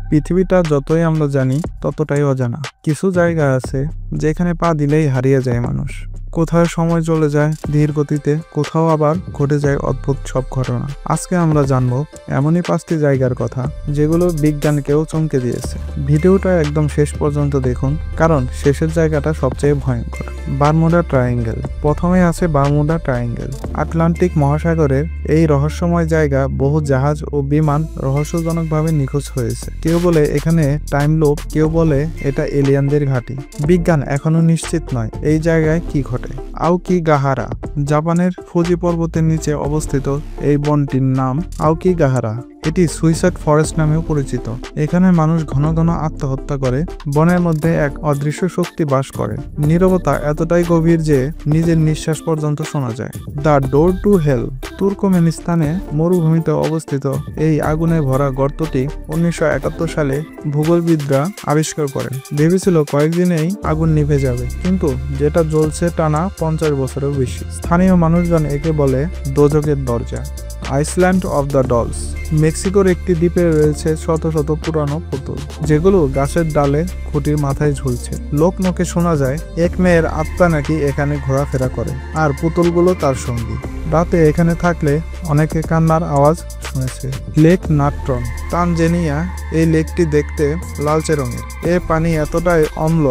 পৃথিবীটা যতই আমরা জানি ততটাই অজানা। কিছু জায়গা আছে যেখানে পা দিলেই হারিয়ে যায় মানুষ। কোথাও সময় চলে যায় ধীর গতিতে, কোথাও আবার ঘটে যায় অদ্ভুত সব ঘটনা। আজকে আমরা জানবো এমনই 5টি জায়গার কথা যেগুলো বিজ্ঞানকেও চমকে দিয়েছে। ভিডিওটা একদম শেষ পর্যন্ত দেখুন, কারণ শেষের জায়গাটা সবচেয়ে ভয়ঙ্কর। Bermuda triangle. প্রথমে আছে বারমুডা ট্রায়াঙ্গেল। আটলান্টিক মহাসাগরের এই রহস্যময় জায়গা বহু জাহাজ ও বিমান রহস্যজনকভাবে নিখোঁজ হয়েছে। কেউ বলে এখানে টাইম লুপ, কেউ বলে এটা এলিয়ানদের ঘাঁটি। বিজ্ঞান এখনো নিশ্চিত নয় এই জায়গায় কি ঘটে। আওকিগাহারা। জাপানের ফুজি পর্বতের নিচে অবস্থিত এই বনটির নাম আওকিগাহারা। এটি সুইসাইড ফরেস্ট নামেও পরিচিত। এখানে মানুষ ঘন ঘন আত্মহত্যা করে। বনের মধ্যে এক অদৃশ্য শক্তি বাস করে। নীরবতা এতটাই গভীর যে নিজের নিঃশ্বাস পর্যন্ত শোনা যায়। The door to hell. তুর্কমেনিস্তানে মরুভূমিতে অবস্থিত এই আগুনে ভরা গর্তটি 1971 সালে ভূগোলবিদরা আবিষ্কার করেন। ভেবেছিল কয়েকদিনেই আগুন নিভে যাবে, কিন্তু যেটা জ্বলছে টানা 50 বছরেও বেশি। স্থানীয় মানুষজন একে বলে দোজখের দরজা। Iceland of the dolls. মেক্সিকোর একটি দ্বীপে রয়েছে শত শত পুরানো পুতুল, যেগুলো গাছের ডালে খুঁটির মাথায় ঝুলছে। লোকমুখে শোনা যায় এক মেয়ের আত্মা নাকি এখানে ঘোরাফেরা করে, আর পুতুলগুলো তার সঙ্গী। রাতে এখানে থাকলে অনেকে কান্নার আওয়াজ শুনেছে। Lake Natron. তানজানিয়া। এই লেকটি দেখতে লালচে রঙের। এর পানি এতটাই অম্ল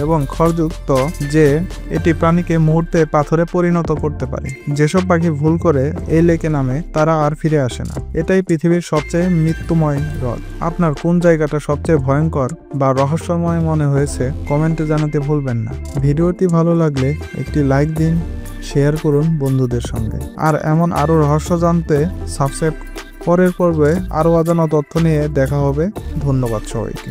এবং খড়যুক্ত যে এটি প্রাণীকে মুহূর্তে পাথরে পরিণত করতে পারে। যেসব পাখি ভুল করে এই লেকে নামে তারা আর ফিরে আসে না। এটাই পৃথিবীর সবচেয়ে মৃত্যুময় হ্রদ। আপনার কোন জায়গাটা সবচেয়ে ভয়ঙ্কর বা রহস্যময় মনে হয়েছে কমেন্টে জানাতে ভুলবেন না। ভিডিওটি ভালো লাগলে একটি লাইক দিন, শেয়ার করুন বন্ধুদের সঙ্গে। আর এমন আরও রহস্য জানতে সাবস্ক্রাইব। পরের পর্বে আরও অজানা তথ্য নিয়ে দেখা হবে। ধন্যবাদ সবাইকে।